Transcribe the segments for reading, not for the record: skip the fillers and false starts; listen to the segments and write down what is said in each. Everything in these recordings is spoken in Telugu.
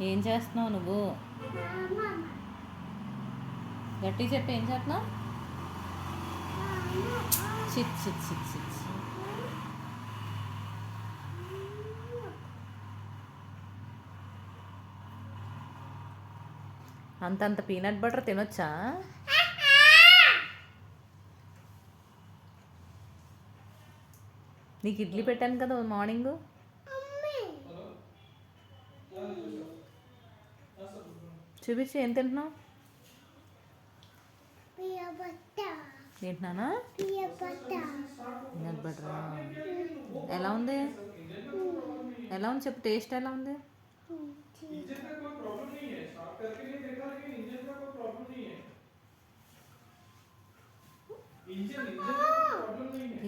ఏం చేస్తున్నావు నువ్వు? గట్టి చెప్పి ఏం చేస్తున్నావు? Chit chit chit chit. అంతంత పీనట్ బటర్ తినొచ్చా? నీకు ఇడ్లీ పెట్టాను కదా మార్నింగ్. చూపించి ఏం తింటున్నావు? తింటున్నానా? పీనట్ బటరా? ఎలా ఉంది? ఎలా ఉంది చెప్పు, టేస్ట్ ఎలా ఉంది?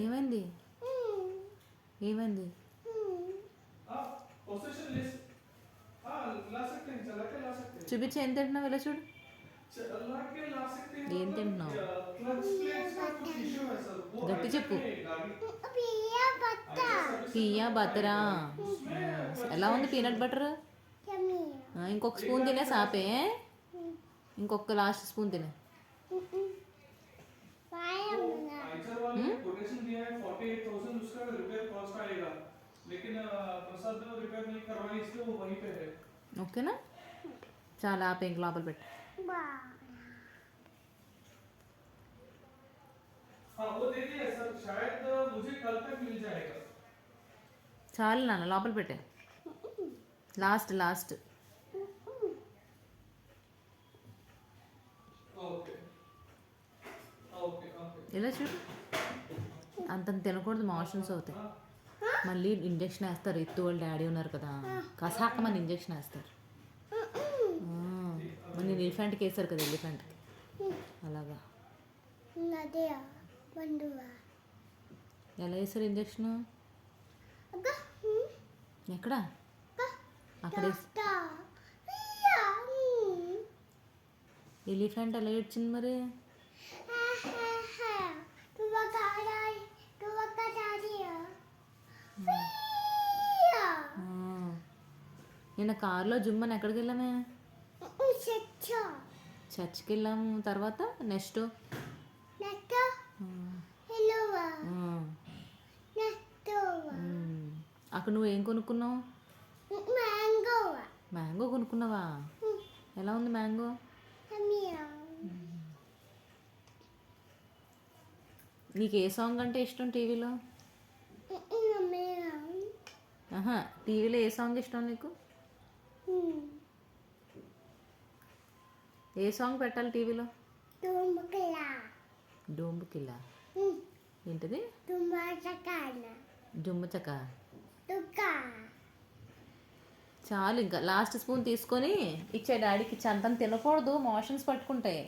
ఏమైంది? ఏమైంది? చూపించి ఏం తింటున్నావు? ఇలా చూడు, ఏం తింటున్నావు? గట్టి చెప్పు. పియా బటరా? ఎలా ఉంది పీనట్ బటర్? ఇంకొక స్పూన్ తినే సాపే. ఇంకొక లాస్ట్ స్పూన్ తినే. ఓకేనా? చాలా ఆపే, ఇంక లోపల పెట్టు. చాలు నాన్న, లోపల పెట్టే. Last last. ఇలా చూడు, అంతంత తినకూడదు, మోషన్స్ అవుతాయి. మళ్ళీ ఇంజక్షన్ వేస్తారు. ఎత్తు వాళ్ళ డాడీ ఉన్నారు కదా, కసాకమని ఇంజక్షన్ వేస్తారు. నేను ఎలిఫెంట్కి వేస్తారు కదా, ఎలిఫెంట్కి అలాగా. ఎలా వేస్తారు ఇంజక్షన్? ఎక్కడ? అక్కడ ఎలిఫెంట్ ఎలా ఏడ్చింది మరి? నిన్న కారులో జుమ్మని ఎక్కడికి వెళ్ళామే? చర్చ్కి వెళ్ళాము. తర్వాత నెక్స్ట్ అక్కడ నువ్వు ఏం కొనుక్కున్నావు? మ్యాంగో కొనుక్కున్నావా? ఎలా ఉంది మ్యాంగో? నీకు ఏ సాంగ్ అంటే ఇష్టం టీవీలో? టీవీలో ఏ సాంగ్ ఇష్టం నీకు? ఏ సాంగ్ పెట్టాలి టీవీలో? డోంబుకిలా ఏంటిది? జుమ్మచక. చాలు, ఇంకా లాస్ట్ స్పూన్ తీసుకొని ఇచ్చే డాడీకి. చంతం తినకూడదు, మోషన్స్ పట్టుకుంటాయి.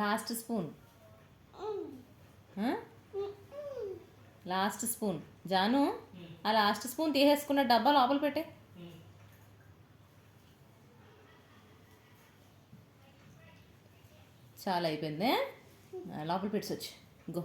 Last spoon, last spoon. Jaanu, ఆ లాస్ట్ స్పూన్ తీసేసుకున్న డబ్బా లోపల పెట్టే. చాలా అయిపోయింది, లోపల పెట్టొచ్చు. గో.